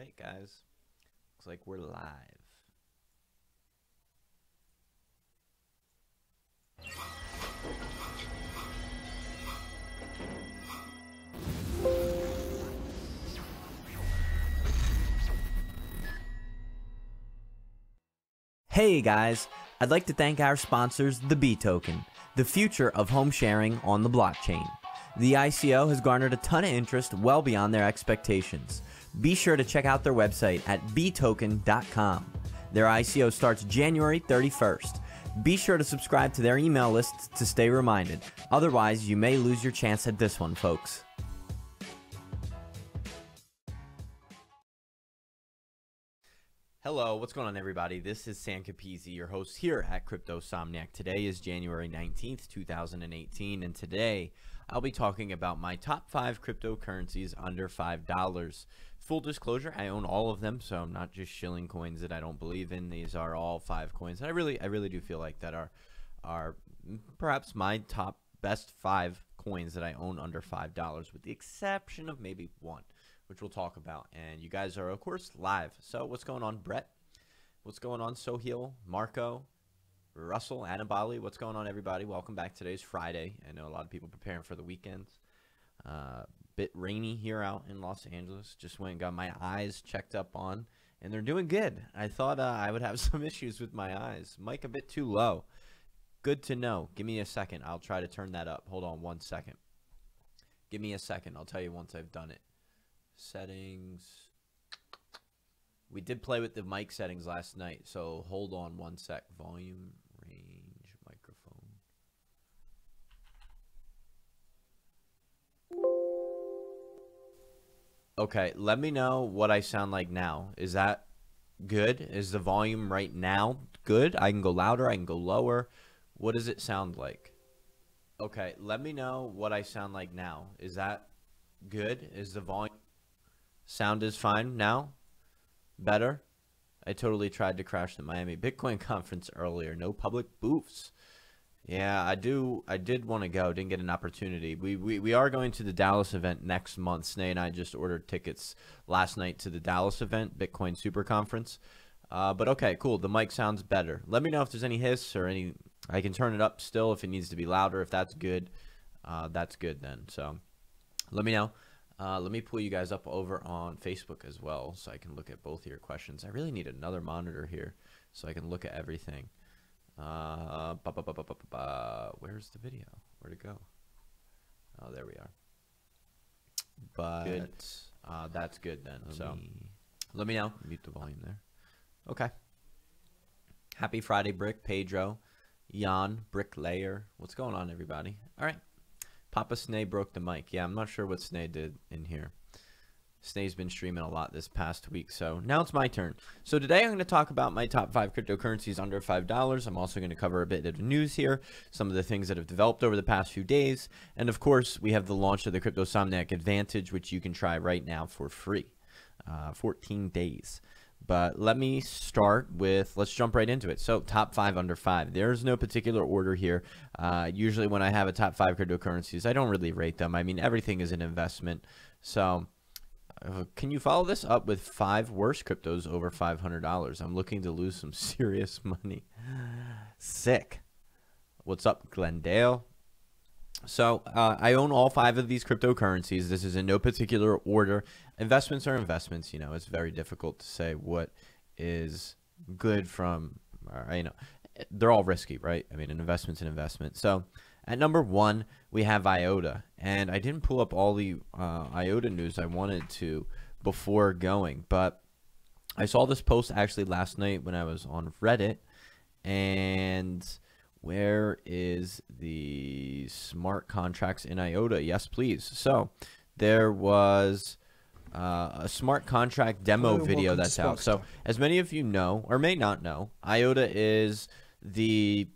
right, guys. Looks like we're live. Hey guys, I'd like to thank our sponsors, the B Token, the future of home sharing on the blockchain. The ICO has garnered a ton of interest well beyond their expectations. Be sure to check out their website at btoken.com. Their ICO starts January 31st. Be sure to subscribe to their email list to stay reminded. Otherwise, you may lose your chance at this one, folks. Hello, what's going on, everybody? This is Sam Capizzi, your host here at Cryptosomniac. Today is January 19th, 2018, and today I'll be talking about my top 5 cryptocurrencies under $5. Full disclosure, I own all of them, so I'm not just shilling coins that I don't believe in. These are all 5 coins, and I really do feel like that are perhaps my top best 5 coins that I own under $5, with the exception of maybe one, which we'll talk about. And you guys are, of course, live. So what's going on, Brett? What's going on, Soheil, Marco, Russell, Anabali? What's going on, everybody? Welcome back. Today's Friday. I know a lot of people preparing for the weekends. Bit rainy here out in Los Angeles. Just went and got my eyes checked up on, and they're doing good. I thought I would have some issues with my eyes. Mic a bit too low. Good to know. Give me a second. I'll try to turn that up. Hold on one second. Give me a second. I'll tell you once I've done it. Settings. We did play with the mic settings last night, so hold on one sec. Volume, range, microphone. Okay, let me know what I sound like now. Is that good? Is the volume right now good? I can go louder, I can go lower. What does it sound like? Okay, let me know what I sound like now. Is that good? Is the volume sound is fine now? Better? I totally tried to crash the Miami Bitcoin conference earlier. No public booths. Yeah, I did want to go. Didn't get an opportunity. We are going to the Dallas event next month. Snay and I just ordered tickets last night to the Dallas event, Bitcoin Super Conference. But okay, cool. The mic sounds better. Let me know if there's any hiss or any. I can turn it up still if it needs to be louder. If that's good then. So let me know. Let me pull you guys up over on Facebook as well, so I can look at both of your questions. I really need another monitor here so I can look at everything. Where's the video? Where'd it go? Oh, there we are. But good. That's good then. Let me know. Mute the volume there. Okay. Happy Friday, Brick, Pedro, Jan, Bricklayer. What's going on, everybody? All right. Papa Snay broke the mic. Yeah, I'm not sure what Snay did in here. Snay's been streaming a lot this past week, so now it's my turn. So today I'm going to talk about my top 5 cryptocurrencies under $5. I'm also going to cover a bit of news here, some of the things that have developed over the past few days, and of course, we have the launch of the Cryptosomniac Advantage, which you can try right now for free, 14 days. But let me start with, let's jump right into it. So top 5 under 5. There's no particular order here. Usually when I have a top 5 cryptocurrencies, I don't really rate them. I mean, everything is an investment. So can you follow this up with 5 worst cryptos over $500? I'm looking to lose some serious money. Sick. What's up, Glendale? So I own all 5 of these cryptocurrencies. This is in no particular order. Investments are investments. You know, it's very difficult to say what is good from, you know, they're all risky, right? I mean, an investment's an investment. So at number 1, we have Iota. And I didn't pull up all the Iota news I wanted to before going. But I saw this post actually last night when I was on Reddit. And where is the smart contracts in Iota? Yes, please. So there was a smart contract demo video that's out. So as many of you know, or may not know, Iota is the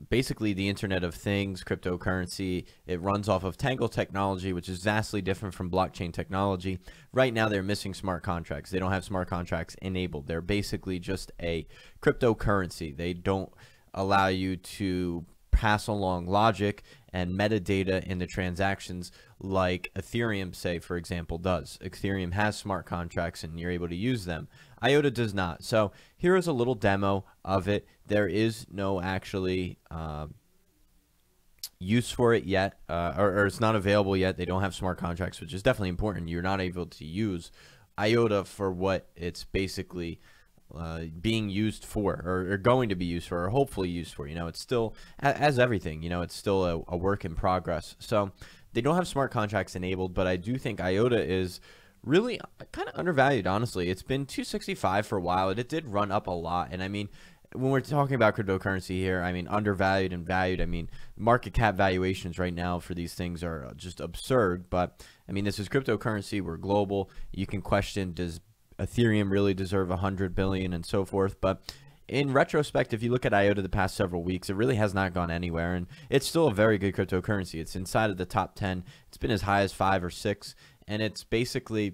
basically the Internet of Things cryptocurrency. It runs off of Tangle technology, which is vastly different from blockchain technology. Right now, they're missing smart contracts. They don't have smart contracts enabled. They're basically just a cryptocurrency. They don't allow you to pass along logic and metadata in the transactions like Ethereum, say, for example, does. Ethereum has smart contracts and you're able to use them. Iota does not. So here is a little demo of it. There is no actually use for it yet, or it's not available yet. They don't have smart contracts, which is definitely important. You're not able to use Iota for what it's basically being used for, or going to be used for, or hopefully used for. You know, it's still, as everything, you know, it's still a work in progress. So they don't have smart contracts enabled, but I do think Iota is really kind of undervalued, honestly. It's been 265 for a while, and it did run up a lot. And I mean, when we're talking about cryptocurrency here, I mean, undervalued and valued, I mean, market cap valuations right now for these things are just absurd. But I mean, this is cryptocurrency. We're global. You can question, does Ethereum really deserve 100 billion and so forth? But in retrospect, if you look at Iota the past several weeks, it really has not gone anywhere, and it's still a very good cryptocurrency. It's inside of the top 10. It's been as high as 5 or 6, and it's basically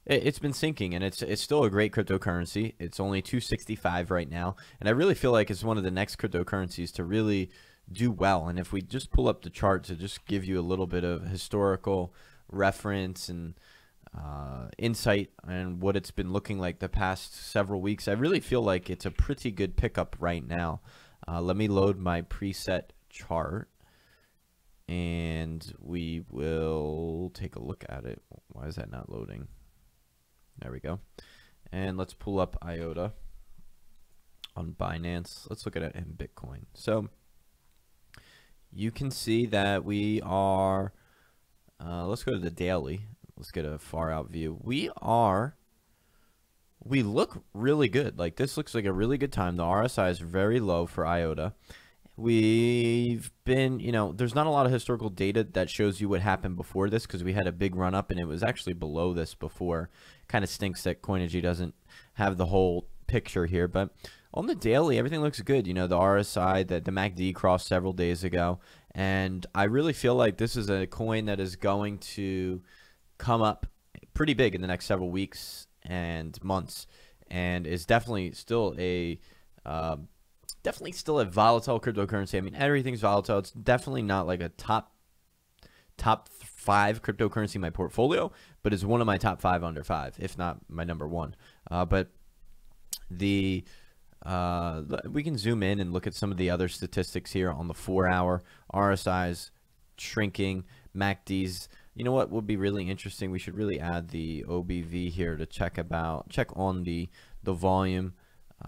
it's been sinking, and it's still a great cryptocurrency. It's only 265 right now, and I really feel like it's one of the next cryptocurrencies to really do well. And if we just pull up the chart to just give you a little bit of historical reference and insight and what it's been looking like the past several weeks, I really feel like it's a pretty good pickup right now. Let me load my preset chart and we will take a look at it. Why is that not loading? There we go. And let's pull up Iota on Binance. Let's look at it in Bitcoin. So you can see that we are, let's go to the daily. Let's get a far out view. We look really good. Like, this looks like a really good time. The RSI is very low for Iota. We've been, you know, there's not a lot of historical data that shows you what happened before this, because we had a big run up and it was actually below this before. Kind of stinks that Coinigy doesn't have the whole picture here, but on the daily, everything looks good. You know, the RSI, the MACD crossed several days ago, and I really feel like this is a coin that is going to come up pretty big in the next several weeks and months, and is definitely still a volatile cryptocurrency. I mean, everything's volatile. It's definitely not like a top 5 cryptocurrency in my portfolio, but it's one of my top 5 under 5, if not my number 1. But we can zoom in and look at some of the other statistics here on the 4-hour. RSI's shrinking, MACD's. You know what would be really interesting? We should really add the OBV here to check on the volume.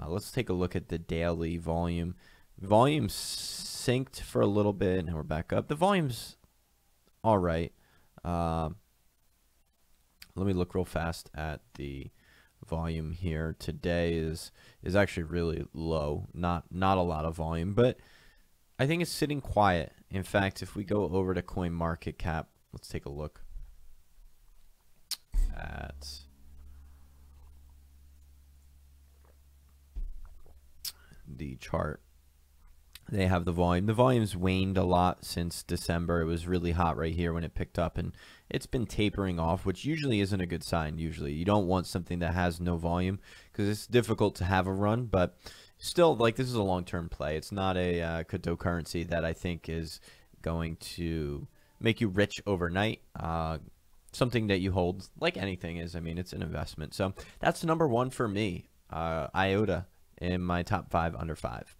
Let's take a look at the daily volume. Volume synced for a little bit, and we're back up. The volume's all right. Let me look real fast at the volume here. Today is actually really low. Not a lot of volume, but I think it's sitting quiet. In fact, if we go over to CoinMarketCap, let's take a look at the chart. They have the volume. The volume's waned a lot since December. It was really hot right here when it picked up, and it's been tapering off, which usually isn't a good sign. Usually you don't want something that has no volume, because it's difficult to have a run. But still, like, this is a long-term play. It's not a cryptocurrency that I think is going to make you rich overnight. Something that you hold, like anything is. I mean, it's an investment. So that's number 1 for me, Iota, in my top 5 under 5.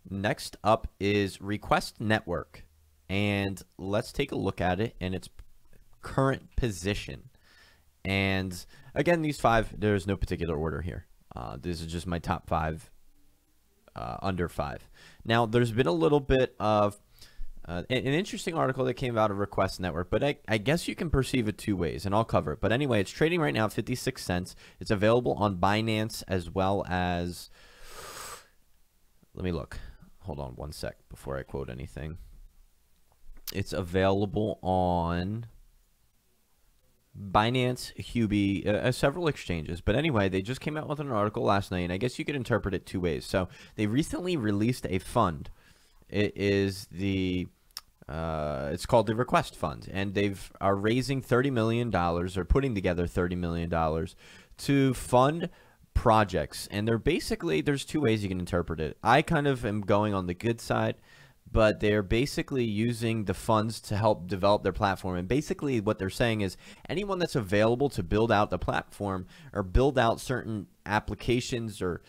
Next up is Request Network, and let's take a look at it in its current position. And again, these 5, there's no particular order here. This is just my top 5 under 5. Now, there's been a little bit of an interesting article that came out of Request Network, but I guess you can perceive it 2 ways, and I'll cover it. But anyway, it's trading right now at 56 cents. It's available on Binance as well as, let me look. Hold on one sec before I quote anything. It's available on Binance, Huobi, several exchanges. But anyway, they just came out with an article last night, and I guess you could interpret it 2 ways. So they recently released a fund. It is it's called the Request Fund, and are raising $30 million, or putting together $30 million to fund projects, and they're basically, there's two ways you can interpret it. I kind of am going on the good side, but they're basically using the funds to help develop their platform. And basically what they're saying is anyone that's available to build out the platform or build out certain applications or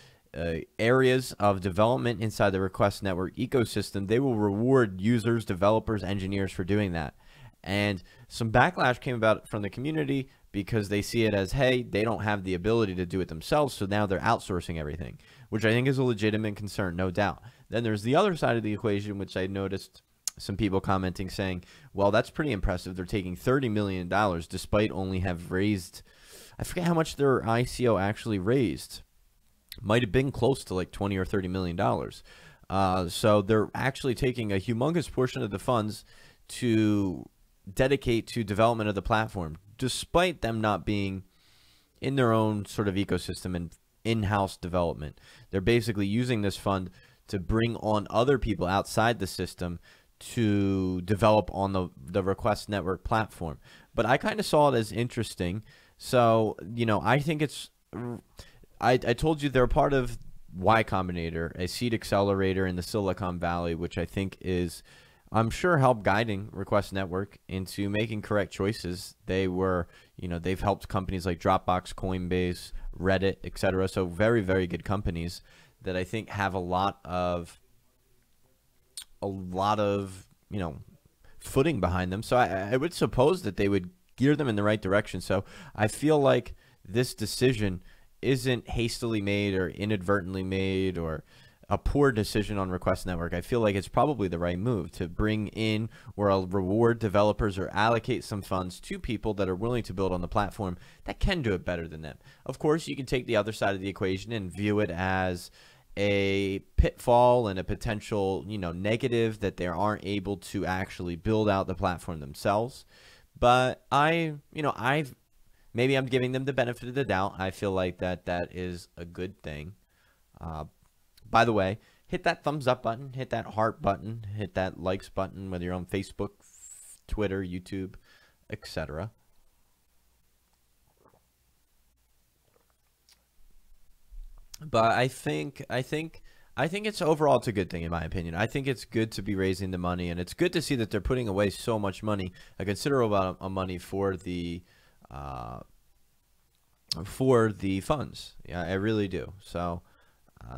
areas of development inside the Request Network ecosystem, they will reward users, developers, engineers for doing that. And some backlash came about from the community because they see it as, hey, they don't have the ability to do it themselves, so now they're outsourcing everything, which I think is a legitimate concern, no doubt. Then there's the other side of the equation, which I noticed some people commenting saying, well, that's pretty impressive. They're taking $30 million despite only have raised, I forget how much their ICO actually raised. Might have been close to like 20 or $30 million. So they're actually taking a humongous portion of the funds to dedicate to development of the platform, despite them not being in their own sort of ecosystem and in-house development. They're basically using this fund to bring on other people outside the system to develop on the Request Network platform. But I kind of saw it as interesting. So, you know, I think it's, I told you they're part of Y Combinator, a seed accelerator in the Silicon Valley, which I think is, I'm sure, help guiding Request Network into making correct choices. They were, you know, they've helped companies like Dropbox, Coinbase, Reddit, etc. So very, very good companies that I think have a lot of, you know, footing behind them. So I would suppose that they would gear them in the right direction. So I feel like this decision isn't hastily made or inadvertently made or a poor decision on Request Network. I feel like it's probably the right move to bring in or reward developers or allocate some funds to people that are willing to build on the platform that can do it better than them. Of course, you can take the other side of the equation and view it as a pitfall and a potential, you know, negative that they aren't able to actually build out the platform themselves. But maybe I'm giving them the benefit of the doubt. I feel like that is a good thing. By the way, hit that thumbs up button, hit that heart button, hit that likes button, whether you're on Facebook, Twitter, YouTube, etc. But I think it's overall it's a good thing in my opinion. I think it's good to be raising the money, and it's good to see that they're putting away so much money, a considerable amount of money for the funds. Yeah, I really do. So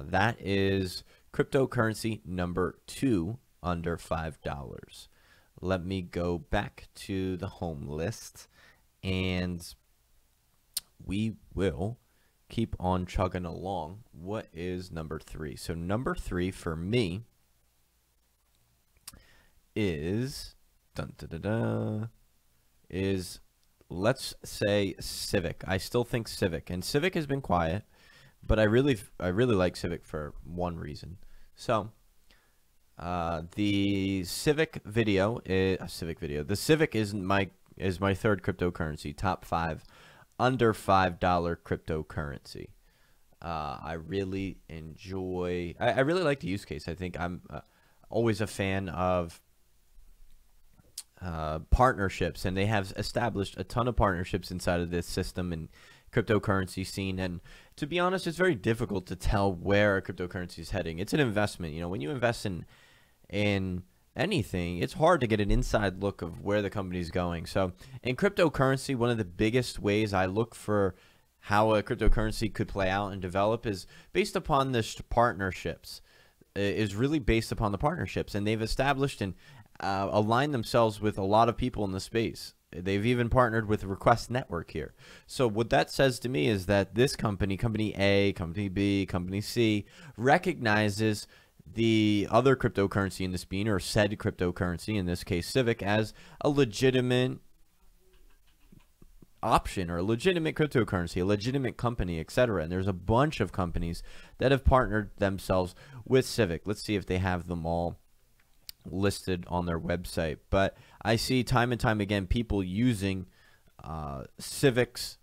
that is cryptocurrency number 2 under $5. Let me go back to the home list, and we will keep on chugging along. What is number 3? So number 3 for me is let's say Civic. I still think Civic, and Civic has been quiet, but I really like Civic for one reason. So the Civic video the Civic is my third cryptocurrency, top 5 under $5 cryptocurrency. I really enjoy, I really like the use case. I think I'm always a fan of partnerships, and they have established a ton of partnerships inside of this system and cryptocurrency scene. And to be honest, it's very difficult to tell where a cryptocurrency is heading. It's an investment. You know, when you invest in anything, it's hard to get an inside look of where the company's going. So in cryptocurrency, one of the biggest ways I look for how a cryptocurrency could play out and develop is based upon the partnerships. Is really based upon the partnerships, and they've established and aligned themselves with a lot of people in the space. They've even partnered with Request Network here. So what that says to me is that this company, Company A, Company B, Company C, recognizes the other cryptocurrency in this bean, or said cryptocurrency, in this case Civic, as a legitimate option or a legitimate cryptocurrency, a legitimate company, etc. And there's a bunch of companies that have partnered themselves with Civic. Let's see if they have them all listed on their website. But I see time and time again people using Civic's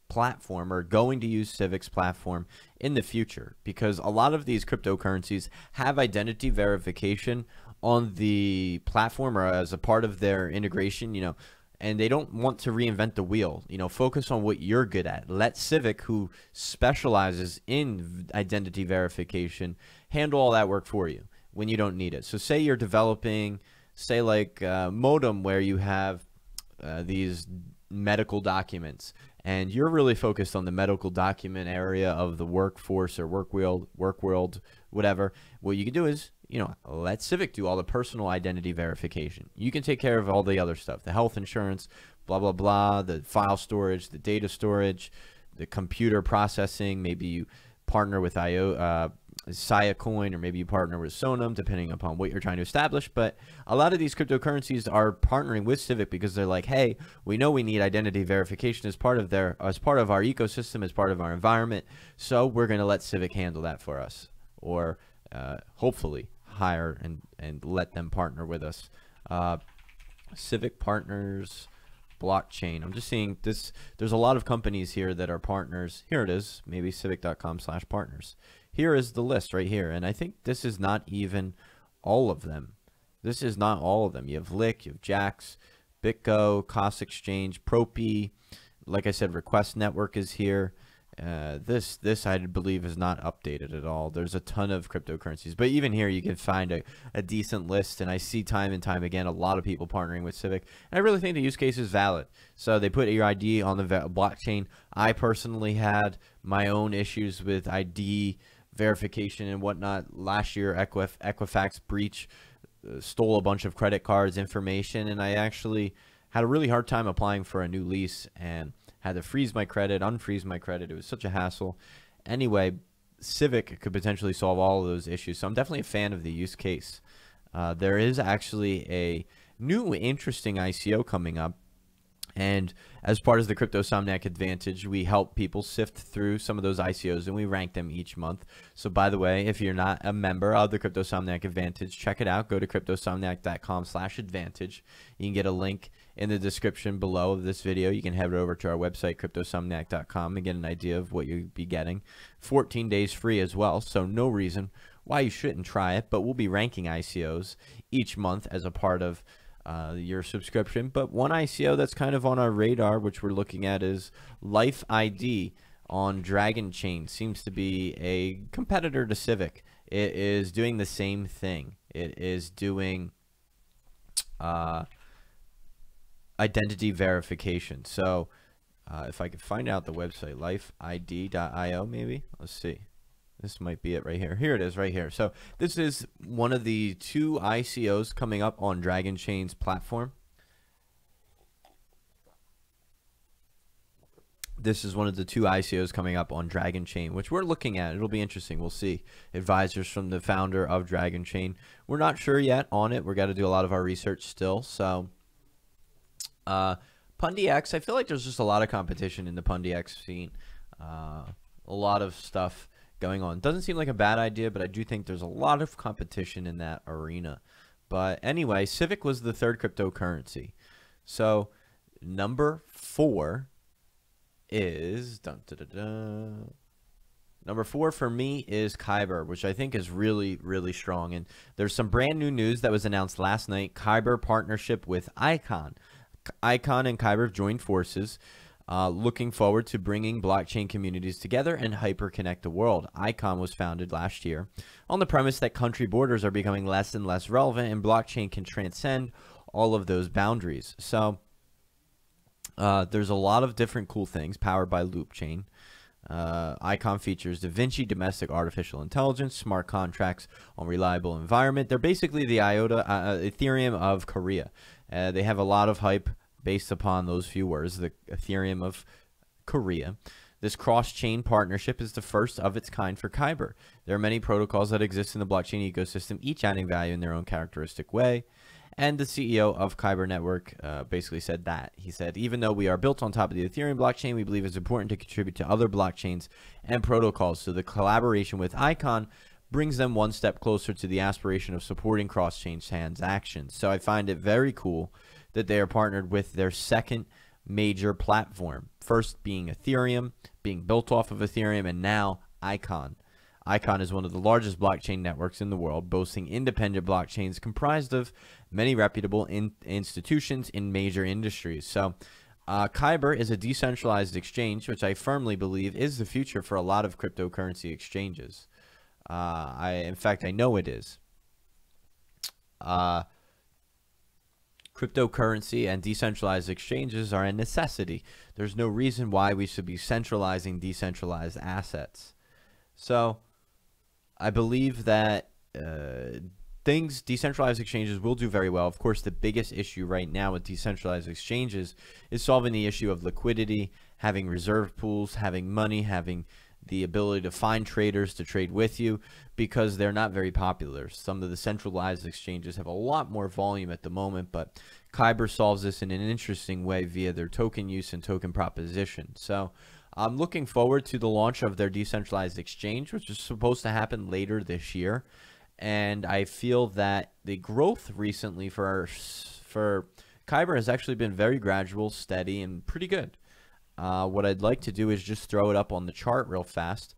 platform, or going to use Civic's platform in the future, because a lot of these cryptocurrencies have identity verification on the platform or as a part of their integration. You know, and they don't want to reinvent the wheel. You know, focus on what you're good at. Let Civic, who specializes in identity verification, handle all that work for you when you don't need it. So say you're developing, say like Modem, where you have these medical documents, and you're really focused on the medical document area of the workforce or work world, whatever. What you can do is, you know, let Civic do all the personal identity verification. You can take care of all the other stuff, the health insurance, blah, blah, blah, the file storage, the data storage, the computer processing. Maybe you partner with Iota, Coin, or maybe you partner with Sonam, depending upon what you're trying to establish. But a lot of these cryptocurrencies are partnering with Civic because they're like, hey, we know we need identity verification as part of our ecosystem, as part of our environment, so we're going to let Civic handle that for us, or hopefully hire and let them partner with us. Civic partners, blockchain. I'm just seeing this. There's a lot of companies here that are partners. Here it is, maybe civic.com/partners. Here is the list right here, and I think this is not even all of them. This is not all of them. You have Lick, you have Jax, BitGo, Cost Exchange, Propi. Like I said, Request Network is here. This I believe is not updated at all. There's a ton of cryptocurrencies, but even here you can find a decent list, and I see time and time again a lot of people partnering with Civic, and I really think the use case is valid. So they put your ID on the blockchain. I personally had my own issues with ID verification and whatnot. Last year, Equifax breach stole a bunch of credit cards information, and I actually had a really hard time applying for a new lease and had to freeze my credit, unfreeze my credit. It was such a hassle. Anyway, Civic could potentially solve all of those issues, so I'm definitely a fan of the use case. There is actually a new interesting ICO coming up, and as part of the Cryptosomniac Advantage, we help people sift through some of those ICOs, and we rank them each month. So by the way, if you're not a member of the Cryptosomniac Advantage, check it out. Go to cryptosomniac.com/advantage. You can get a link in the description below of this video. You can head over to our website, cryptosomniac.com, and get an idea of what you'll be getting. 14 days free as well, so no reason why you shouldn't try it. But we'll be ranking ICOs each month as a part of your subscription. But one ICO that's kind of on our radar, which we're looking at, is Life ID on Dragon Chain. Seems to be a competitor to Civic. It is doing the same thing. It is doing identity verification. So if I could find out the website, lifeid.io, maybe. Let's see. This might be it right here. Here it is right here. So this is one of the 2 ICOs coming up on Dragon Chain's platform. This is one of the 2 ICOs coming up on Dragon Chain, which we're looking at. It'll be interesting. We'll see. Advisors from the founder of Dragon Chain. We're not sure yet on it. We're got to do a lot of our research still. So PundyX, I feel like there's just a lot of competition in the PundyX scene. A lot of stuff going on. Doesn't seem like a bad idea, but I do think there's a lot of competition in that arena. But anyway, Civic was the 3rd cryptocurrency. So number 4 is number 4 for me is Khyber, which I think is really, really strong. And there's some brand new news that was announced last night. Khyber partnership with Icon. Icon and Khyber have joined forces. Looking forward to bringing blockchain communities together and hyper-connect the world. Icon was founded last year on the premise that country borders are becoming less and less relevant, and blockchain can transcend all of those boundaries. So there's a lot of different cool things powered by Loopchain. Icon features Da Vinci domestic artificial intelligence, smart contracts on reliable environment. They're basically the Iota, Ethereum of Korea. They have a lot of hype based upon those few words, the Ethereum of Korea. This cross-chain partnership is the first of its kind for Khyber. There are many protocols that exist in the blockchain ecosystem, each adding value in their own characteristic way. And the CEO of Khyber Network basically said that. He said, even though we are built on top of the Ethereum blockchain, we believe it's important to contribute to other blockchains and protocols. So the collaboration with Icon brings them one step closer to the aspiration of supporting cross-chain transactions. So I find it very cool that they are partnered with their 2nd major platform. First being Ethereum, being built off of Ethereum, and now Icon. Icon is one of the largest blockchain networks in the world, boasting independent blockchains comprised of many reputable institutions in major industries. So Khyber is a decentralized exchange, which I firmly believe is the future for a lot of cryptocurrency exchanges. In fact, I know it is. Cryptocurrency and decentralized exchanges are a necessity. There's no reason why we should be centralizing decentralized assets. So I believe that decentralized exchanges will do very well. Of course, the biggest issue right now with decentralized exchanges is solving the issue of liquidity, having reserve pools, having money, having the ability to find traders to trade with you, because they're not very popular. Some of the centralized exchanges have a lot more volume at the moment, but Khyber solves this in an interesting way via their token use and token proposition. So I'm looking forward to the launch of their decentralized exchange, which is supposed to happen later this year. And I feel that the growth recently for Khyber has actually been very gradual, steady, and pretty good. What I'd like to do is just throw it up on the chart real fast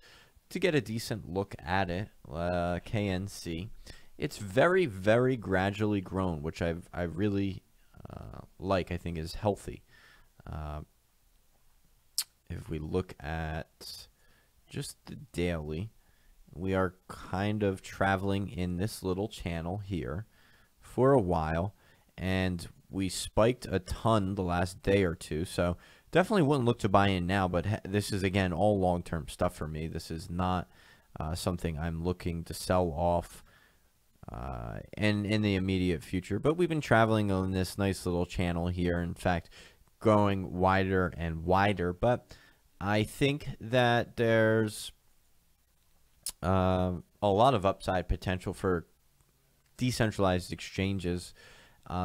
to get a decent look at it. KNC. It's very, very gradually grown, which I really like. I think is healthy. If we look at just the daily, we are kind of traveling in this little channel here for a while, and we spiked a ton the last day or two. So definitely wouldn't look to buy in now, but this is, again, all long-term stuff for me. This is not something I'm looking to sell off in the immediate future. But we've been traveling on this nice little channel here. In fact, growing wider and wider. But I think that there's a lot of upside potential for decentralized exchanges.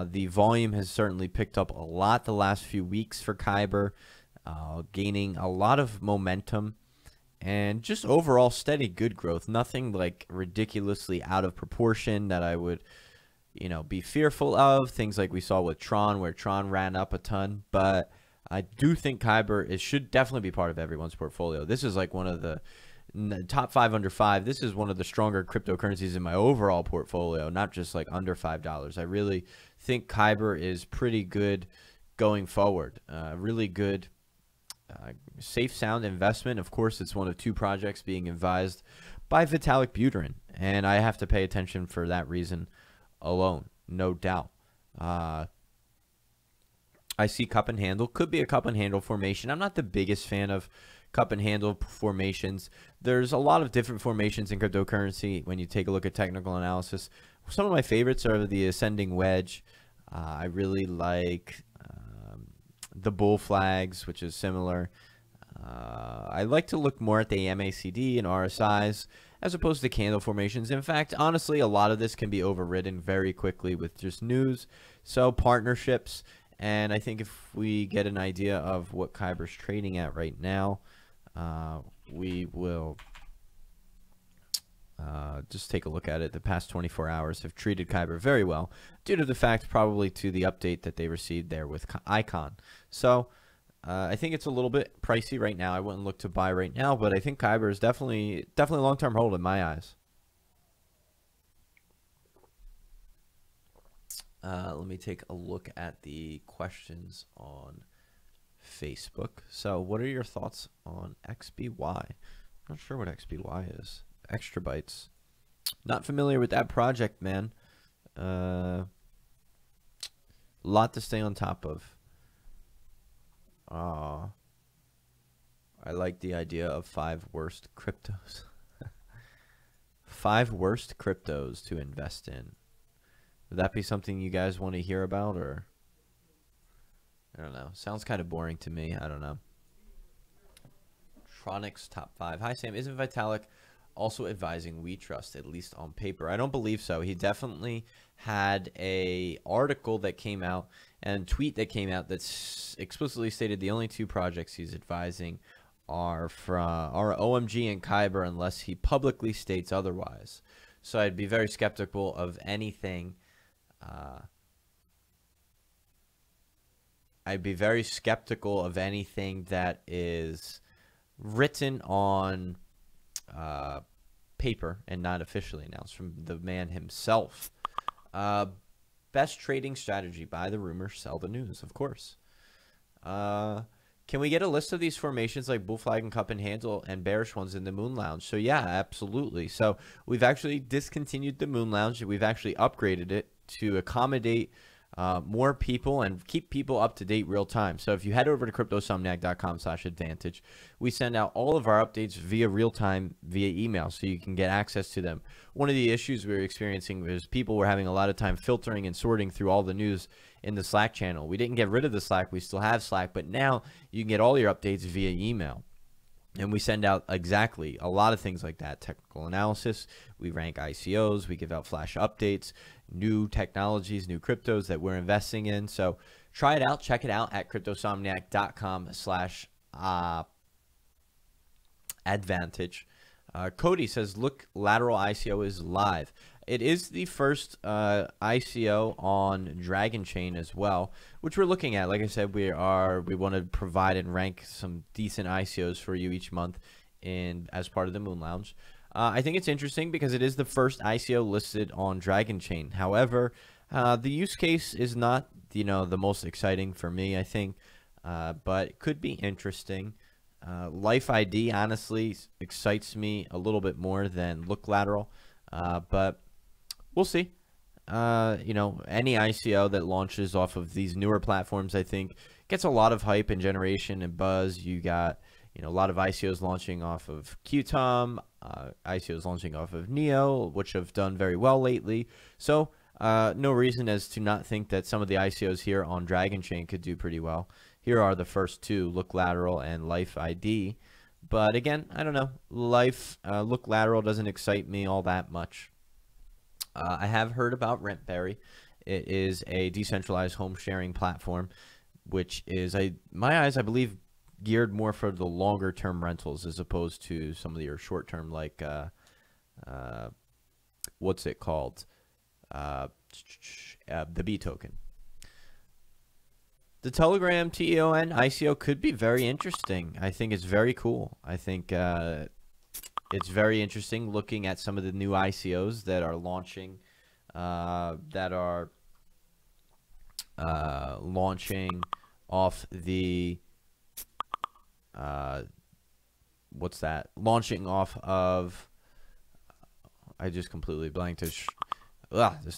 The volume has certainly picked up a lot the last few weeks for Khyber, gaining a lot of momentum and just overall steady good growth. Nothing like ridiculously out of proportion that I would, be fearful of. Things like we saw with Tron, where Tron ran up a ton. But I do think Khyber should definitely be part of everyone's portfolio. This is like one of the top 5 under 5. This is one of the stronger cryptocurrencies in my overall portfolio, not just like under $5. I really think Khyber is pretty good going forward. Really good, safe, sound investment. Of course, it's one of 2 projects being advised by Vitalik Buterin, and I have to pay attention for that reason alone, no doubt. I see cup and handle. Could be a cup and handle formation. I'm not the biggest fan of cup and handle formations. There's a lot of different formations in cryptocurrency when you take a look at technical analysis. Some of my favorites are the ascending wedge. I really like the bull flags, which is similar. I like to look more at the MACD and RSIs as opposed to candle formations. In fact, honestly, a lot of this can be overridden very quickly with just news. So partnerships, and I think if we get an idea of what Khyber's trading at right now, we will just take a look at it. The past 24 hours have treated Khyber very well due to the fact, probably to the update that they received there with Icon. So I think it's a little bit pricey right now. I wouldn't look to buy right now, but I think Khyber is definitely long-term hold in my eyes. Let me take a look at the questions on Facebook. So what are your thoughts on XBY? I'm not sure what XBY is. Extra Bytes. Not familiar with that project, man. Lot to stay on top of. I like the idea of 5 worst cryptos. 5 worst cryptos to invest in. Would that be something you guys want to hear about, or? I don't know. Sounds kind of boring to me. I don't know. Tronics top 5. Hi, Sam. Isn't Vitalik also advising We Trust, at least on paper? I don't believe so. He definitely had a article that came out and tweet that came out that explicitly stated the only 2 projects he's advising are OMG and Khyber, unless he publicly states otherwise. So I'd be very skeptical of anything. I'd be very skeptical of anything that is written on paper and not officially announced from the man himself. best trading strategy. Buy the rumor, sell the news, of course. Can we get a list of these formations like bull flag and cup and handle and bearish ones in the Moon Lounge? So yeah, absolutely. So we've actually discontinued the Moon Lounge. We've actually upgraded it to accommodate more people and keep people up to date real time. So if you head over to cryptosomniac.com/advantage, we send out all of our updates via real time via email, so you can get access to them. One of the issues we were experiencing was people were having a lot of time filtering and sorting through all the news in the Slack channel. We didn't get rid of the Slack. We still have Slack, but now you can get all your updates via email. And we send out exactly a lot of things like that. Technical analysis, we rank ICOs, we give out flash updates, new technologies, new cryptos that we're investing in. So try it out, check it out at cryptosomniac.com/advantage. Cody says, look, lateral ICO is live. It is the first ICO on Dragon Chain as well, which we're looking at. Like I said, we want to provide and rank some decent ICOs for you each month as part of the Moon Lounge. I think it's interesting because it is the first ICO listed on Dragon Chain. However, the use case is not, the most exciting for me, I think, but it could be interesting. Life ID honestly excites me a little bit more than Look Lateral, but we'll see. Any ICO that launches off of these newer platforms, I think, gets a lot of hype and generation and buzz. You got, a lot of ICOs launching off of QTOM, ICOs launching off of Neo, which have done very well lately. So no reason as to not think that some of the ICOs here on Dragon Chain could do pretty well. Here are the first two, Look Lateral and Life ID. But again, I don't know. Look Lateral doesn't excite me all that much. I have heard about Rentberry. It is a decentralized home sharing platform, which is, my eyes, I believe, geared more for the longer term rentals as opposed to some of your short term, like what's it called? The B token. The Telegram TEON ICO could be very interesting. I think it's very cool. I think it's very interesting looking at some of the new ICOs that are launching, launching off the what's that? Launching off of. I just completely blanked. This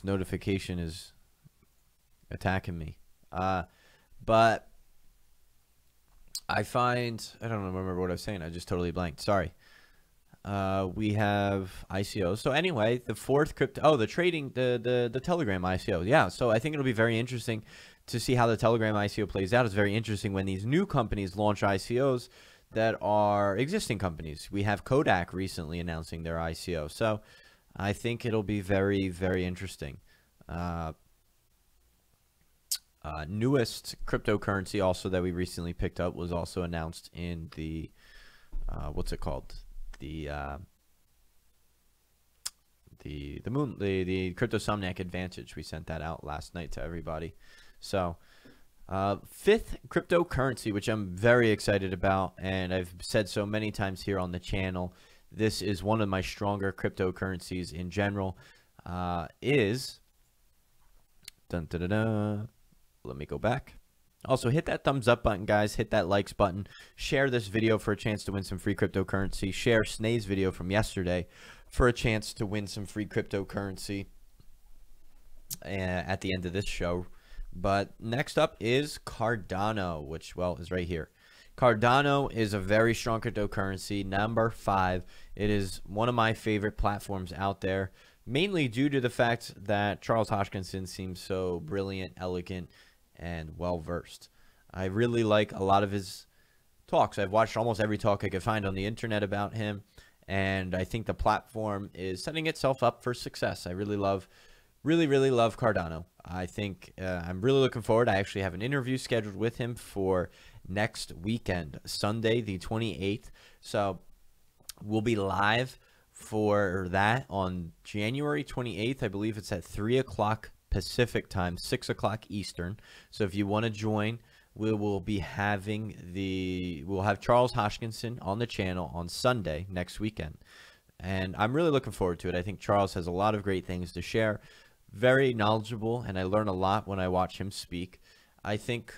notification is attacking me. But I find, I don't remember what I was saying. I just totally blanked. Sorry. We have ICOs. So anyway, the fourth crypto, the trading, the Telegram ICO. Yeah. So I think it'll be very interesting to see how the Telegram ICO plays out. It's very interesting when these new companies launch ICOs that are existing companies. We have Kodak recently announcing their ICO. So I think it'll be very, very interesting. Newest cryptocurrency also that we recently picked up was also announced in the what's it called, the Cryptosomniac Advantage. We sent that out last night to everybody. So fifth cryptocurrency, which I'm very excited about, and I've said so many times here on the channel, this is one of my stronger cryptocurrencies in general, is let me go back. Also, hit that thumbs up button, guys. Hit that likes button. Share this video for a chance to win some free cryptocurrency. Share Snae's video from yesterday for a chance to win some free cryptocurrency at the end of this show. But next up is Cardano, which, well, is right here. Cardano is a very strong cryptocurrency, number 5. It is one of my favorite platforms out there, mainly due to the fact that Charles Hoskinson seems so brilliant, elegant, and well-versed. I really like a lot of his talks. I've watched almost every talk I could find on the internet about him, and I think the platform is setting itself up for success. I really love Cardano. I think I'm really looking forward. I actually have an interview scheduled with him for next weekend, Sunday the 28th. So we'll be live for that on January 28th. I believe it's at 3 o'clock Pacific time, 6 o'clock Eastern. So if you want to join, we'll have Charles Hoskinson on the channel on Sunday next weekend. And I'm really looking forward to it. I think Charles has a lot of great things to share. very knowledgeable, and I learn a lot when I watch him speak. I think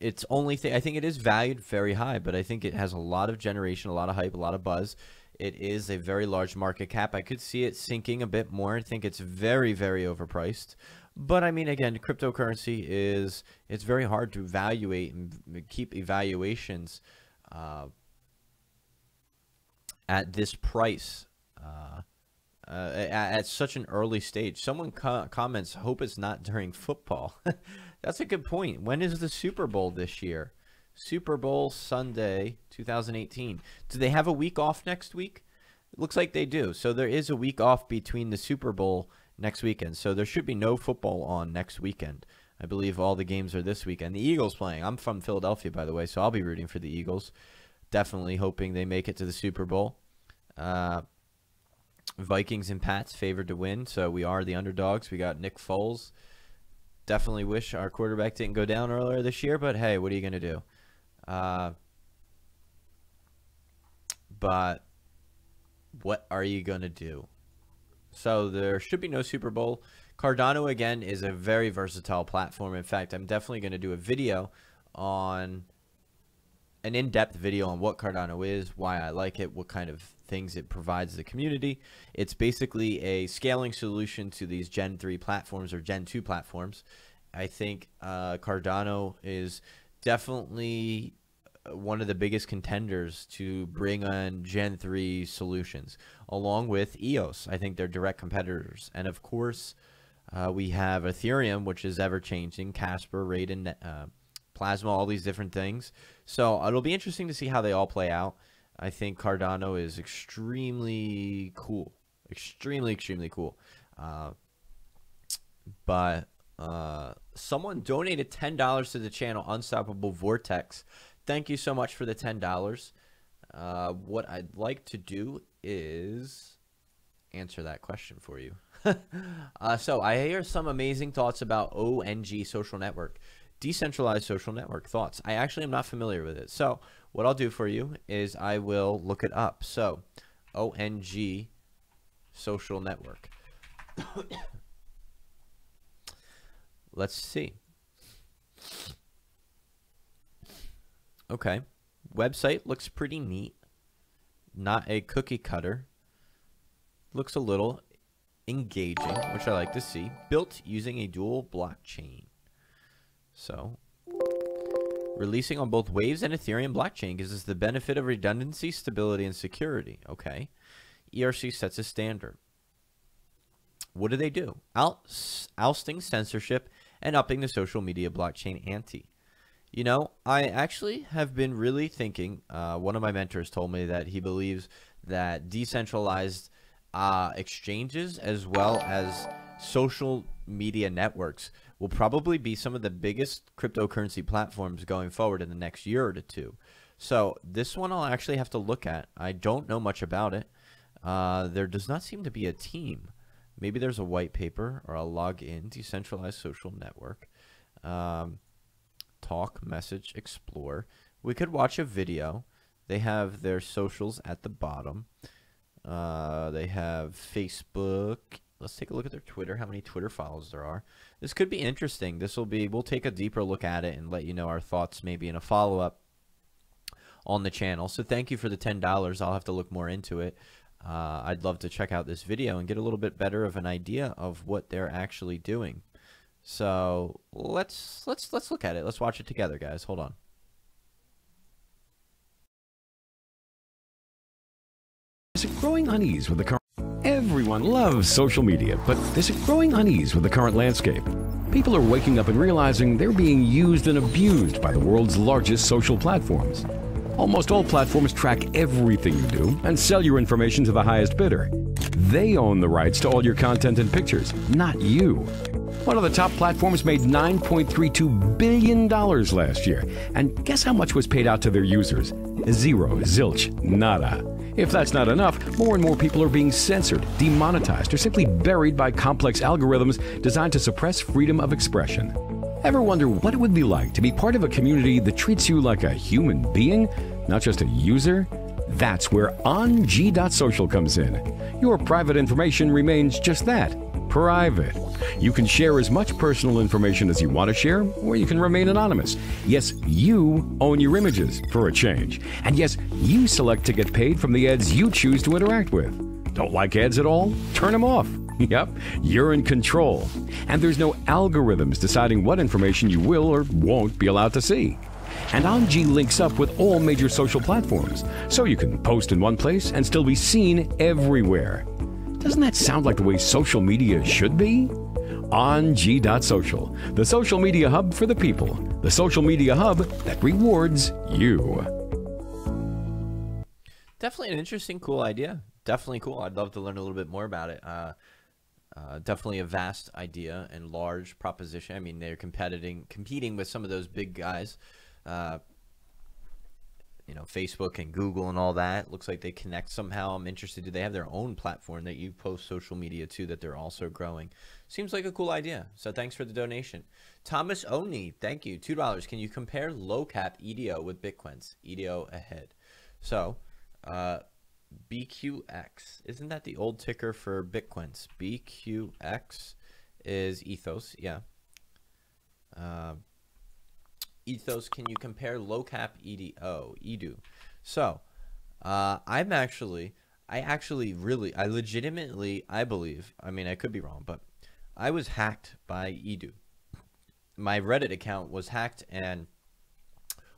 its only thing, I think it is valued very high, but I think it has a lot of generation, a lot of hype, a lot of buzz. It is a very large market cap. I could see it sinking a bit more. I think it's very, very overpriced. But I mean, again, cryptocurrency it's very hard to evaluate and keep evaluations at this price at such an early stage. Someone comments, hope it's not during football. That's a good point. When is the Super Bowl this year? Super Bowl Sunday 2018. Do they have a week off next week? It looks like they do. So there is a week off between the Super Bowl next weekend. So there should be no football on next weekend. I believe all the games are this weekend. The Eagles playing. I'm from Philadelphia, by the way, so I'll be rooting for the Eagles. Definitely hoping they make it to the Super Bowl. Vikings and Pats favored to win, so we are the underdogs. We got Nick Foles. Definitely wish our quarterback didn't go down earlier this year, but hey, what are you going to do? But what are you going to do? So there should be no Super Bowl. Cardano, again, is a very versatile platform. In fact, I'm definitely going to do a video on an in-depth video on what Cardano is, why I like it, what kind of things it provides the community. It's basically a scaling solution to these Gen 3 platforms or Gen 2 platforms. I think Cardano is definitely one of the biggest contenders to bring on Gen 3 solutions, along with EOS. I think they're direct competitors. And of course, we have Ethereum, which is ever-changing, Casper, Raiden, Plasma, all these different things. So it'll be interesting to see how they all play out. I think Cardano is extremely cool. Extremely, extremely cool. But someone donated $10 to the channel, Unstoppable Vortex. Thank you so much for the $10. What I'd like to do is answer that question for you. So I hear some amazing thoughts about ONG social network. Decentralized social network thoughts. I actually am not familiar with it. So what I'll do for you is I will look it up. So ONG social network. Let's see. Okay. Website looks pretty neat. Not a cookie cutter. Looks a little engaging, which I like to see. Built using a dual blockchain. So, releasing on both Waves and Ethereum blockchain gives us the benefit of redundancy, stability, and security. Okay. ERC sets a standard. What do? Ousting censorship and upping the social media blockchain ante. You know, I actually have been really thinking, one of my mentors told me that he believes that decentralized exchanges as well as social media networks will probably be some of the biggest cryptocurrency platforms going forward in the next year or two. So this one I'll actually have to look at. I don't know much about it. There does not seem to be a team. Maybe there's a white paper or a login, decentralized social network. Talk, message, explore. We could watch a video. They have their socials at the bottom. They have Facebook. Let's take a look at their Twitter, how many Twitter followers there are. This could be interesting. We'll take a deeper look at it and let you know our thoughts maybe in a follow-up on the channel. So thank you for the $10. I'll have to look more into it. I'd love to check out this video and get a little bit better of an idea of what they're actually doing. So let's look at it. Let's watch it together, guys. Hold on. There's a growing unease with the current. Everyone loves social media, but there's a growing unease with the current landscape. People are waking up and realizing they're being used and abused by the world's largest social platforms. Almost all platforms track everything you do and sell your information to the highest bidder. They own the rights to all your content and pictures, not you. One of the top platforms made $9.32 billion last year. And guess how much was paid out to their users? Zero, zilch, nada. If that's not enough, more and more people are being censored, demonetized, or simply buried by complex algorithms designed to suppress freedom of expression. Ever wonder what it would be like to be part of a community that treats you like a human being, not just a user? That's where OnG.social comes in. Your private information remains just that, private. You can share as much personal information as you want to share, or you can remain anonymous. Yes, you own your images, for a change. And yes, you select to get paid from the ads you choose to interact with. Don't like ads at all? Turn them off. Yep, you're in control. And there's no algorithms deciding what information you will or won't be allowed to see. And OnG links up with all major social platforms, so you can post in one place and still be seen everywhere. Doesn't that sound like the way social media should be? OnG.social, the social media hub for the people, the social media hub that rewards you. Definitely an interesting, cool idea. Definitely cool. I'd love to learn a little bit more about it. Definitely a vast idea and large proposition. I mean, they're competing with some of those big guys. You know, Facebook and Google and all that. Looks like they connect somehow. I'm interested. Do they have their own platform that you post social media to that they're also growing? Seems like a cool idea. So thanks for the donation. Thomas Oni, thank you. $2. Can you compare low cap EDO with Bitcoins? EDO ahead. So, BQX. Isn't that the old ticker for Bitcoins? BQX is Ethos. Yeah. Ethos, can you compare low cap EDU? So, I legitimately, I believe, I mean, I could be wrong, but I was hacked by Edu. My Reddit account was hacked, and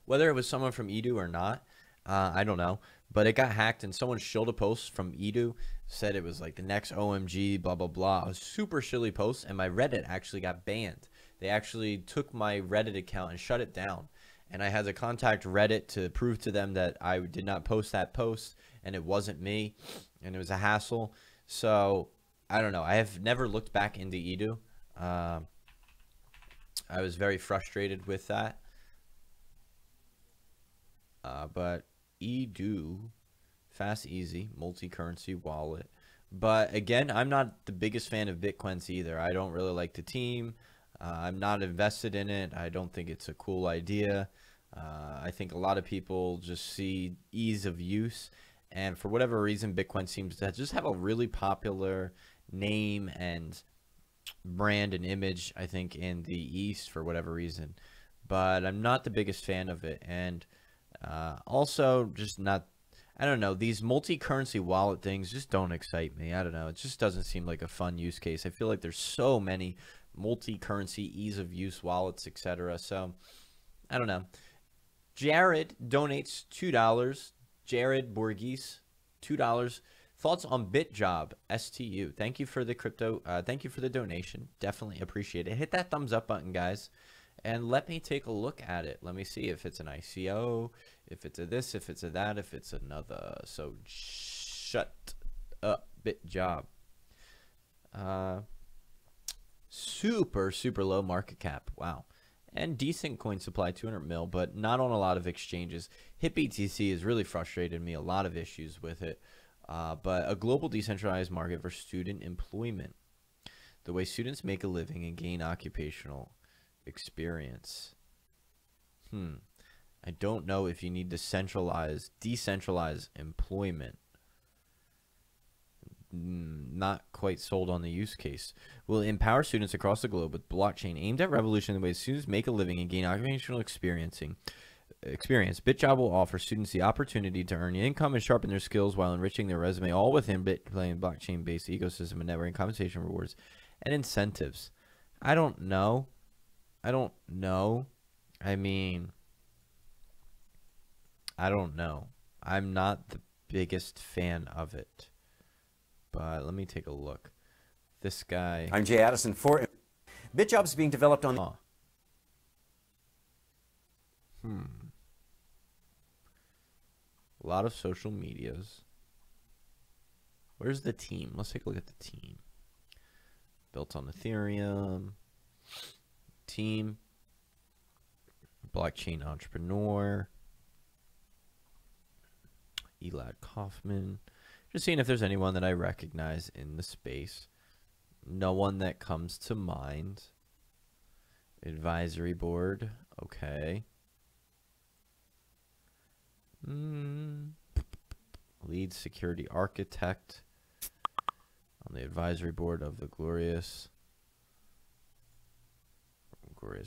whether it was someone from Edu or not, I don't know, but it got hacked, and someone shilled a post from Edu, said it was like the next OMG, blah, blah, blah. A super shilly post, and my Reddit actually got banned. They actually took my Reddit account and shut it down. And I had to contact Reddit to prove to them that I did not post that post and it wasn't me. And it was a hassle. So, I don't know. I have never looked back into Edu. I was very frustrated with that. But Edu, fast, easy, multi-currency wallet. But again, I'm not the biggest fan of Bitcoins either. I don't really like the team. I'm not invested in it. I don't think it's a cool idea. I think a lot of people just see ease of use. And for whatever reason, Bitcoin seems to just have a really popular name and brand and image, I think, in the East for whatever reason. But I'm not the biggest fan of it. And also just not, I don't know, these multi-currency wallet things just don't excite me. I don't know. It just doesn't seem like a fun use case. I feel like there's so many multi-currency ease of use wallets, etc. So I don't know. Jared donates $2. Jared Borges, $2. Thoughts on BitJob STU? Thank you for the thank you for the donation. Definitely appreciate it. Hit that thumbs up button, guys, and let me take a look at it. Let me see if it's an ICO, if it's a this, if it's a that, if it's another. So shut up, BitJob. Super low market cap. Wow. And decent coin supply, 200 mil, but not on a lot of exchanges. HitBTC has really frustrated me. A lot of issues with it. But a global decentralized market for student employment. The way students make a living and gain occupational experience. I don't know if you need to decentralize employment. Not quite sold on the use case. Will empower students across the globe with blockchain aimed at revolutioning the way students make a living and gain occupational experience. BitJob will offer students the opportunity to earn income and sharpen their skills while enriching their resume, all within blockchain-based ecosystem and networking compensation rewards and incentives. I don't know. I mean, I don't know. I'm not the biggest fan of it. But let me take a look. This guy. I'm Jay Addison for BitJob is being developed on. A lot of social medias. Where's the team? Let's take a look at the team. Built on Ethereum. Team. Blockchain entrepreneur. Elad Kaufman. Just seeing if there's anyone that I recognize in the space. No one that comes to mind. Advisory board. Okay. lead security architect on the advisory board of the Glorious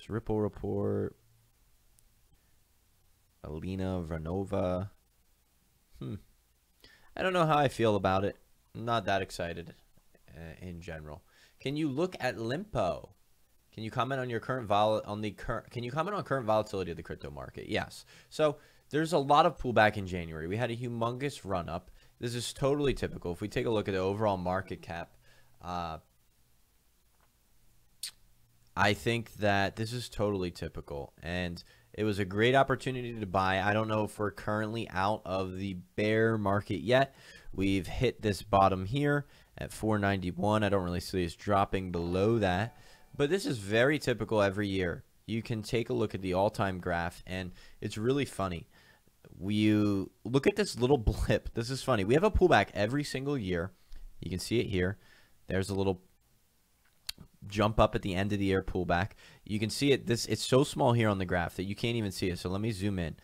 Ripple Report. Alina Vranova. I don't know how I feel about it. I'm not that excited in general. Can you look at Limpo? Can you comment on your current Can you comment on current volatility of the crypto market? Yes. So there's a lot of pullback in January. We had a humongous run up. This is totally typical. If we take a look at the overall market cap, I think that this is totally typical, and it was a great opportunity to buy. I don't know if we're currently out of the bear market yet. We've hit this bottom here at 491. I don't really see us dropping below that, but this is very typical every year. You can take a look at the all-time graph, and it's really funny. You look at this little blip. This is funny. We have a pullback every single year. You can see it here. There's a little jump up at the end of the year pullback. You can see it. It's so small here on the graph that you can't even see it. So let me zoom in.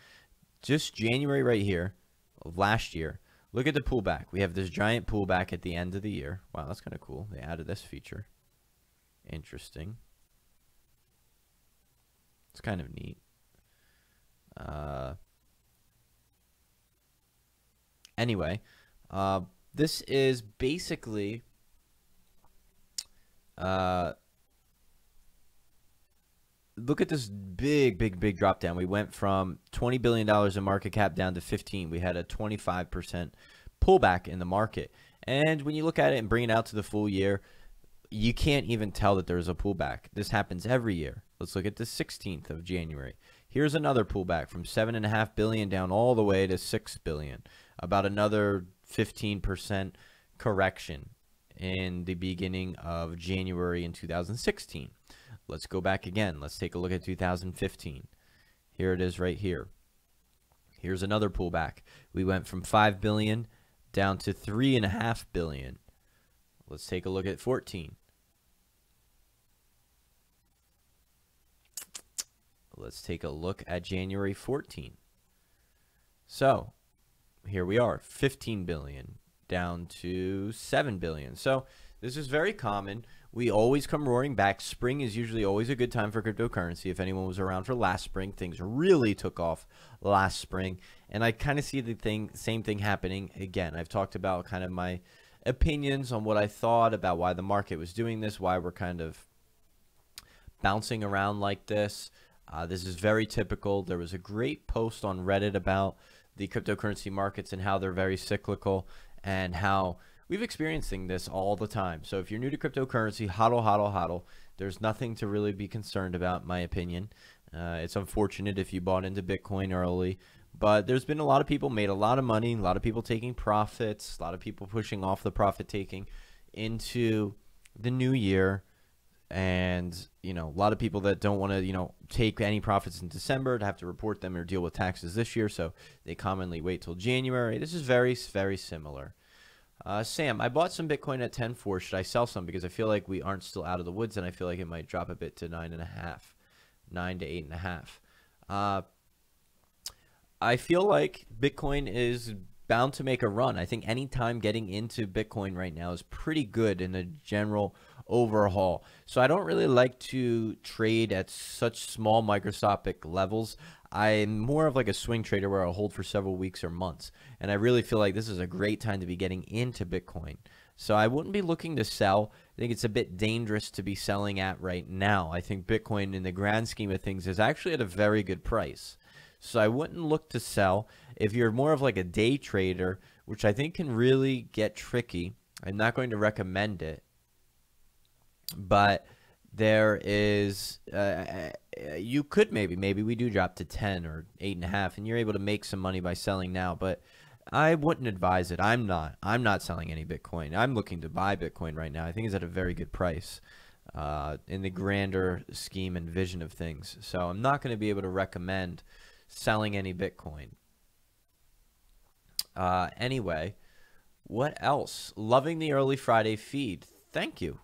Just January right here of last year. Look at the pullback. We have this giant pullback at the end of the year. Wow, that's kind of cool. They added this feature. Interesting. It's kind of neat. Anyway, this is basically look at this big drop down. We went from $20 billion in market cap down to 15. We had a 25% pullback in the market. And when you look at it and bring it out to the full year, you can't even tell that there's a pullback. This happens every year. Let's look at the 16th of January. Here's another pullback from $7.5 billion down all the way to $6 billion. About another 15% correction in the beginning of January in 2016. Let's go back again. Let's take a look at 2015. Here it is right here. Here's another pullback. We went from 5 billion down to 3.5 billion. Let's take a look at 14. Let's take a look at January 14. So here we are, 15 billion down to 7 billion. So this is very common. We always come roaring back. Spring is usually always a good time for cryptocurrency. If anyone was around for last spring, things really took off last spring. And I kind of see the same thing happening again. I've talked about kind of my opinions on what I thought about why the market was doing this, why we're kind of bouncing around like this. This is very typical. There was a great post on Reddit about the cryptocurrency markets and how they're very cyclical and how we've experiencing this all the time. So if you're new to cryptocurrency, hodl, hodl, hodl. There's nothing to really be concerned about, in my opinion. It's unfortunate if you bought into Bitcoin early, but there's been a lot of people made a lot of money, a lot of people taking profits, a lot of people pushing off the profit taking into the new year. And, you know, a lot of people that don't want to, you know, take any profits in December to have to report them or deal with taxes this year. So they commonly wait till January. This is very, very similar. Sam, I bought some Bitcoin at 10.4. Should I sell some? Because I feel like we aren't still out of the woods, and I feel like it might drop a bit to 9.5, 9 to 8.5. I feel like Bitcoin is bound to make a run. I think any time getting into Bitcoin right now is pretty good in a general overhaul. So I don't really like to trade at such small microscopic levels. I'm more of like a swing trader where I'll hold for several weeks or months. And I really feel like this is a great time to be getting into Bitcoin. So I wouldn't be looking to sell. I think it's a bit dangerous to be selling at right now. I think Bitcoin in the grand scheme of things is actually at a very good price. So I wouldn't look to sell. If you're more of like a day trader, which I think can really get tricky, I'm not going to recommend it. But there is, you could maybe we do drop to 10 or 8.5 and you're able to make some money by selling now, but I wouldn't advise it. I'm not selling any Bitcoin. I'm looking to buy Bitcoin right now. I think it's at a very good price in the grander scheme and vision of things. So I'm not going to be able to recommend selling any Bitcoin. Anyway, what else? Loving the early Friday feed. Thank you.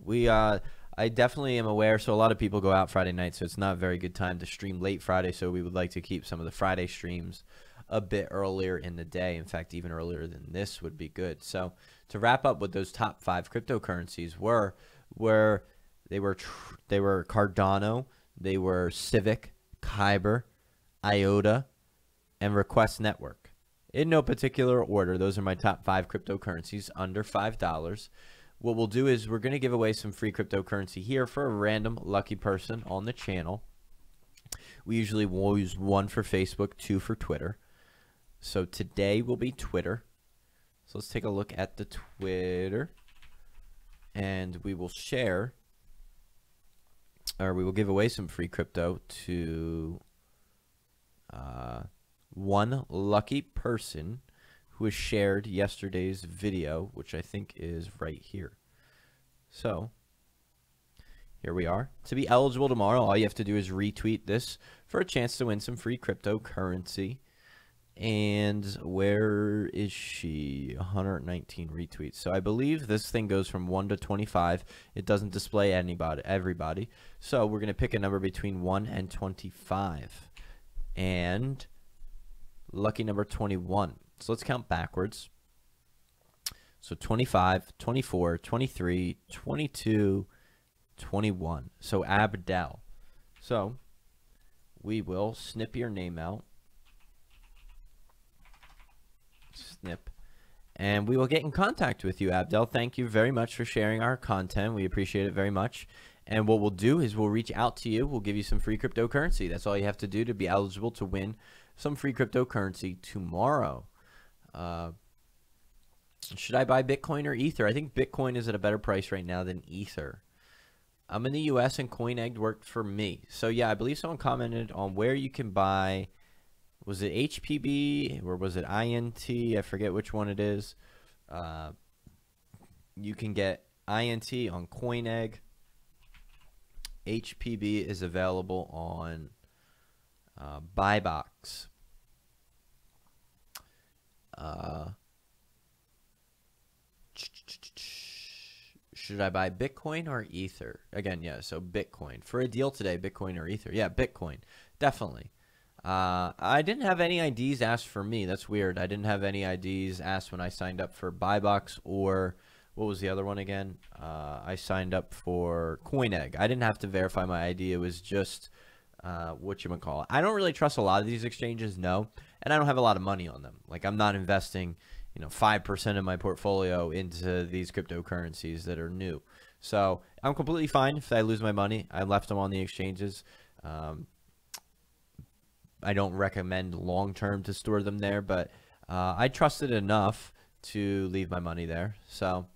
I definitely am aware. So a lot of people go out Friday night, so it's not a very good time to stream late Friday. So we would like to keep some of the Friday streams a bit earlier in the day. In fact, even earlier than this would be good. So to wrap up, what those top 5 cryptocurrencies were they were Cardano, they were Civic, Khyber, Iota, and Request Network. In no particular order, those are my top 5 cryptocurrencies under $5. What we'll do is we're going to give away some free cryptocurrency here for a random lucky person on the channel. We usually will use 1 for Facebook, 2 for Twitter. So today will be Twitter. So let's take a look at the Twitter. And we will share, or we will give away some free crypto to 1 lucky person who has shared yesterday's video, which I think is right here. So here we are. To be eligible tomorrow, all you have to do is retweet this for a chance to win some free cryptocurrency. And where is she? 119 retweets. So I believe this thing goes from 1 to 25. It doesn't display everybody. So we're going to pick a number between 1 and 25. And lucky number 21. So let's count backwards. So 25, 24, 23, 22, 21. So Abdel. So we will snip your name out. Snip. And we will get in contact with you, Abdel. Thank you very much for sharing our content. We appreciate it very much. And what we'll do is we'll reach out to you. We'll give you some free cryptocurrency. That's all you have to do to be eligible to win some free cryptocurrency tomorrow. Should I buy Bitcoin or Ether? I think Bitcoin is at a better price right now than Ether. I'm in the US and CoinEgg worked for me. So yeah, I believe someone commented on where you can buy. Was it HPB or was it INT? I forget which one it is. You can get INT on CoinEgg. HPB is available on Buybox. Should I buy Bitcoin or Ether? Again, yeah, so Bitcoin. For a deal today, Bitcoin or Ether? Yeah, Bitcoin. Definitely. I didn't have any IDs asked for me. That's weird. I didn't have any IDs asked when I signed up for Buybox, or what was the other one again? I signed up for CoinEgg. I didn't have to verify my ID. It was just whatchamacallit. I don't really trust a lot of these exchanges, no, and I don't have a lot of money on them. Like, I'm not investing, 5% of my portfolio into these cryptocurrencies that are new. So I'm completely fine if I lose my money. I left them on the exchanges. I don't recommend long-term to store them there, but I trusted enough to leave my money there. So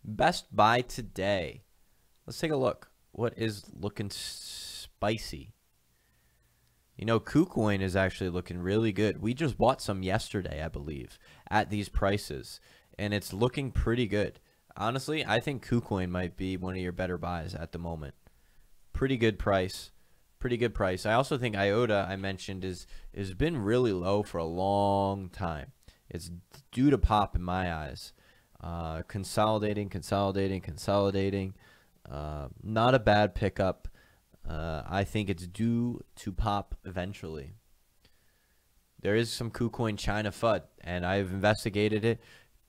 best buy today. Let's take a look. What is looking spicy? KuCoin is actually looking really good. We just bought some yesterday, I believe, at these prices, and it's looking pretty good. Honestly, I think KuCoin might be one of your better buys at the moment. Pretty good price. Pretty good price. I also think Iota, I mentioned, has been really low for a long time. It's due to pop in my eyes. Consolidating. Not a bad pickup. I think it's due to pop eventually. There is some KuCoin China FUD, and I've investigated it.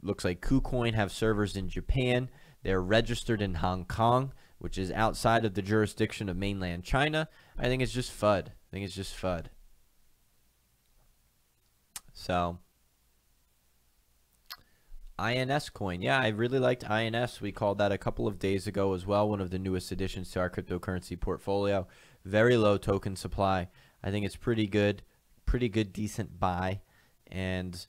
Looks like KuCoin have servers in Japan. They're registered in Hong Kong, which is outside of the jurisdiction of mainland China. I think it's just FUD. So, INS coin. Yeah, I really liked INS. We called that a couple of days ago as well. One of the newest additions to our cryptocurrency portfolio. Very low token supply. I think it's pretty good, decent buy. And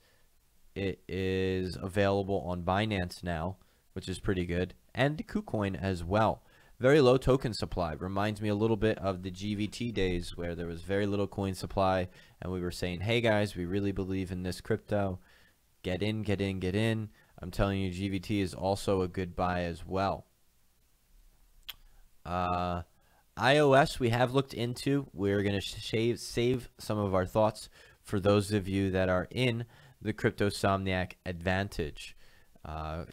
it is available on Binance now, which is pretty good. And KuCoin as well. Very low token supply. Reminds me a little bit of the GVT days where there was very little coin supply. And we were saying, hey guys, we really believe in this crypto. Get in. I'm telling you, GVT is also a good buy as well. iOS we have looked into. We're going to save some of our thoughts for those of you that are in the Cryptosomniac Advantage.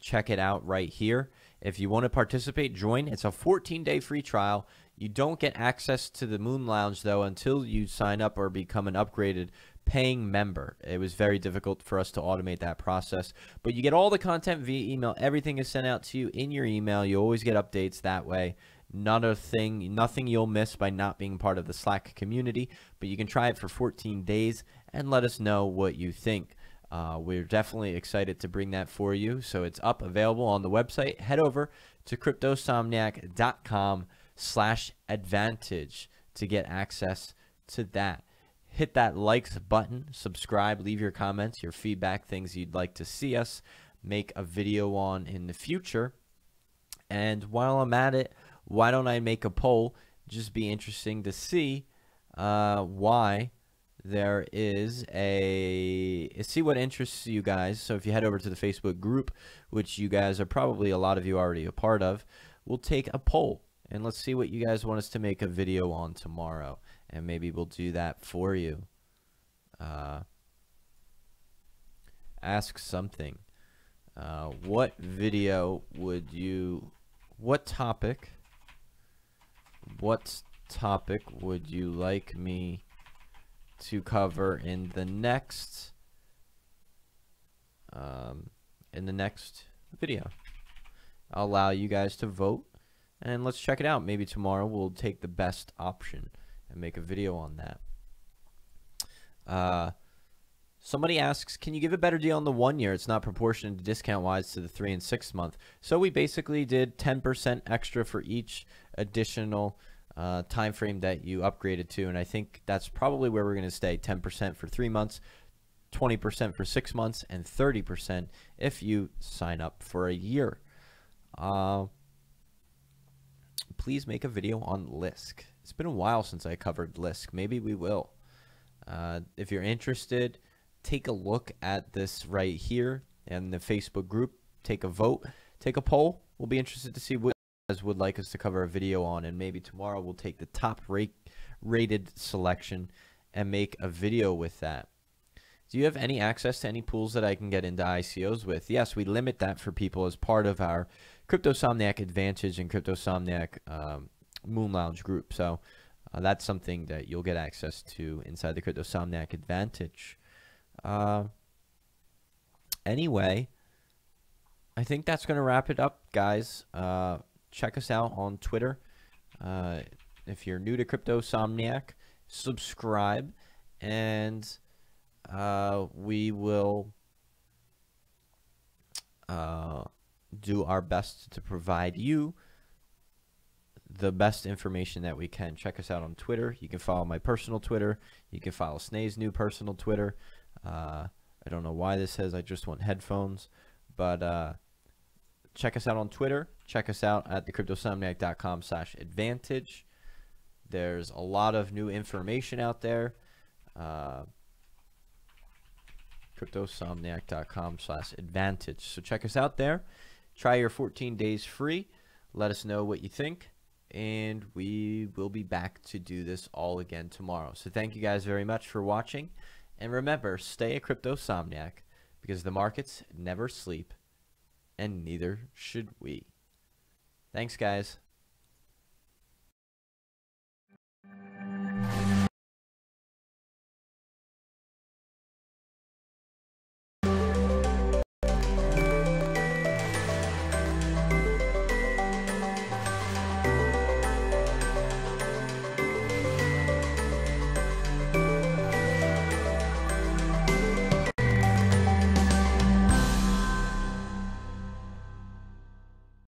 Check it out right here. If you want to participate, join. It's a 14-day free trial. You don't get access to the Moon Lounge, though, until you sign up or become an upgraded paying member. It was very difficult for us to automate that process. But you get all the content via email. Everything is sent out to you in your email. You always get updates that way. Nothing you'll miss by not being part of the Slack community. But you can try it for 14 days and let us know what you think. We're definitely excited to bring that for you. So it's up, available on the website. Head over to cryptosomniac.com/advantage to get access to that. Hit that likes button, subscribe, leave your comments, your feedback, things you'd like to see us make a video on in the future. And while I'm at it, why don't I make a poll? Just be interesting to see why there is see what interests you guys. So if you head over to the Facebook group, which you guys are probably, a lot of you already a part of, we'll take a poll and let's see what you guys want us to make a video on tomorrow, and maybe we'll do that for you. Ask something. What topic would you like me to cover in the next video? I'll allow you guys to vote, and let's check it out. Maybe tomorrow we'll take the best option and make a video on that. Somebody asks, can you give a better deal on the 1 year? It's not proportionate discount wise to the 3 and 6 month. So we basically did 10% extra for each additional time frame that you upgraded to, and I think that's probably where we're going to stay. 10% for 3 months, 20% for 6 months, and 30% if you sign up for a year. Please make a video on Lisk. It's been a while since I covered Lisk. Maybe we will. If you're interested, take a look at this right here in the Facebook group. Take a vote, take a poll. We'll be interested to see what you guys would like us to cover a video on, and maybe tomorrow we'll take the top rated selection and make a video with that. Do you have any access to any pools that I can get into ICOs with? Yes, we limit that for people as part of our Cryptosomniac Advantage and Cryptosomniac Moon Lounge group. So that's something that you'll get access to inside the Cryptosomniac Advantage. Anyway, I think that's going to wrap it up, guys. Check us out on Twitter. If you're new to Cryptosomniac, subscribe, and we will do our best to provide you the best information that we can. Check us out on Twitter. You can follow my personal Twitter. You can follow Snae's new personal Twitter. I don't know why this says I just want headphones, but check us out on Twitter. Check us out at thecryptosomniac.com/advantage. There's a lot of new information out there. Cryptosomniac.com/advantage. So check us out there. Try your 14 days free. Let us know what you think, and we will be back to do this all again tomorrow. So thank you guys very much for watching, and remember, stay a Cryptosomniac, because the markets never sleep, and neither should we. Thanks, guys.